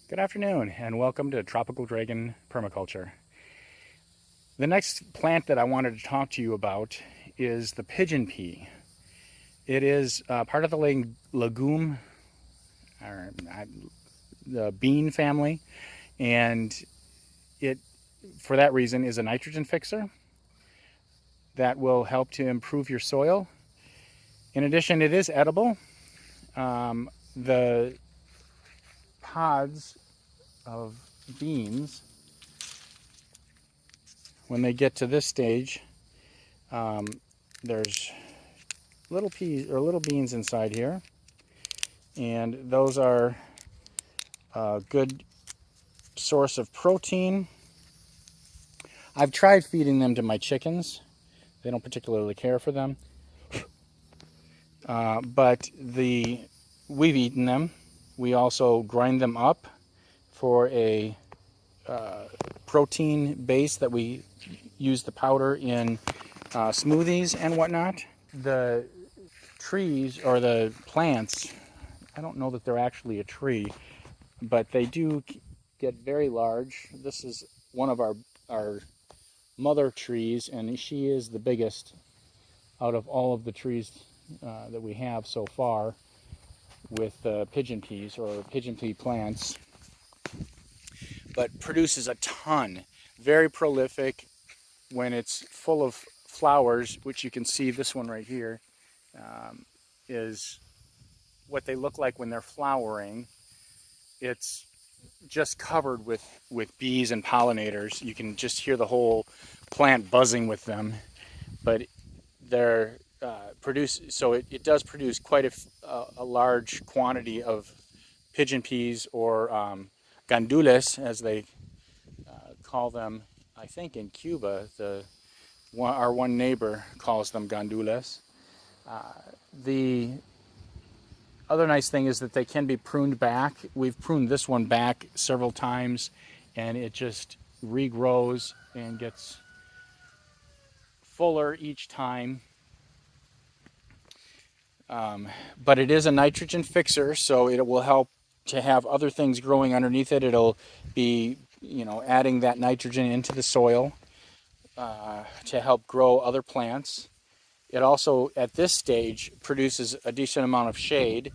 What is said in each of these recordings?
Good afternoon and welcome to Tropical Dragon Permaculture. The next plant that I wanted to talk to you about is the pigeon pea. It is part of the legume, or the bean family, and it, for that reason, is a nitrogen fixer that will help to improve your soil. In addition, it is edible. The pods of beans, when they get to this stage, there's little peas or little beans inside here, and those are a good source of protein. I've tried feeding them to my chickens. They don't particularly care for them, but we've eaten them. We also grind them up for a protein base that we use the powder in smoothies and whatnot. The trees or the plants, I don't know that they're actually a tree, but they do get very large. This is one of our mother trees, and she is the biggest out of all of the trees that we have so far with pigeon peas or pigeon pea plants, but produces a ton. Very prolific. When it's full of flowers, which you can see, this one right here is what they look like when they're flowering. It's just covered with bees and pollinators. You can just hear the whole plant buzzing with them, but they're so it does produce quite a large quantity of pigeon peas, or gandules as they call them. I think in Cuba, our one neighbor calls them gandules. The other nice thing is that they can be pruned back. We've pruned this one back several times, and it just regrows and gets fuller each time. But it is a nitrogen fixer, so it will help to have other things growing underneath it. It'll be, adding that nitrogen into the soil to help grow other plants. It also, at this stage, produces a decent amount of shade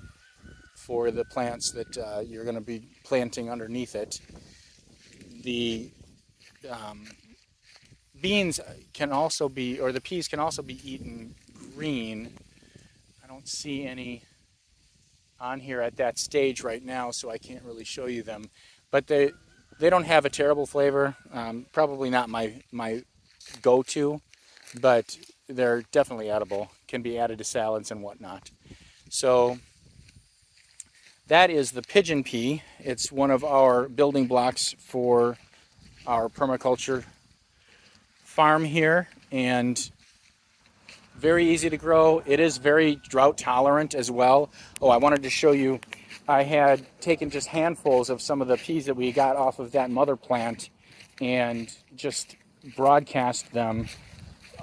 for the plants that you're going to be planting underneath it. The beans can also be, or the peas can also be eaten green. I don't see any on here at that stage right now, so I can't really show you them. But they don't have a terrible flavor. Probably not my go-to, but they're definitely edible. Can be added to salads and whatnot. So that is the pigeon pea. It's one of our building blocks for our permaculture farm here, and very easy to grow. It is very drought tolerant as well. Oh, I wanted to show you, I had taken just handfuls of some of the peas that we got off of that mother plant and just broadcast them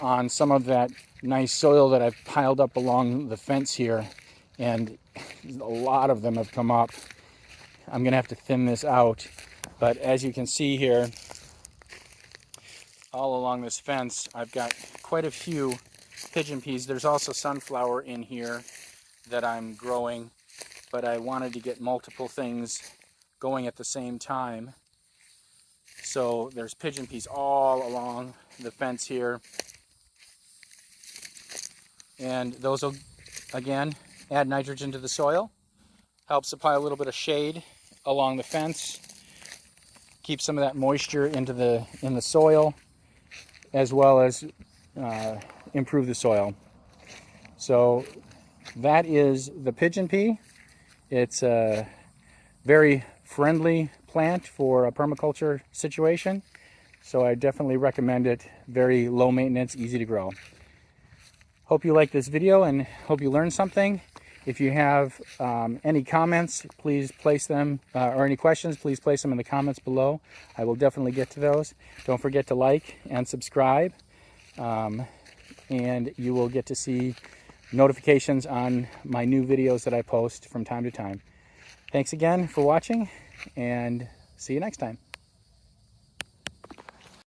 on some of that nice soil that I've piled up along the fence here, and a lot of them have come up. I'm gonna have to thin this out, but as you can see here, all along this fence, I've got quite a few pigeon peas. There's also sunflower in here that I'm growing, but I wanted to get multiple things going at the same time. So there's pigeon peas all along the fence here, and those will, again, add nitrogen to the soil, help supply a little bit of shade along the fence, keep some of that moisture in the soil, as well as improve the soil. So that is the pigeon pea. It's a very friendly plant for a permaculture situation, so I definitely recommend it. Very low maintenance, easy to grow. Hope you like this video and hope you learned something. If you have any comments, please place them, or any questions, please place them in the comments below. I will definitely get to those. Don't forget to like and subscribe, and you will get to see notifications on my new videos that I post from time to time. Thanks again for watching, and see you next time.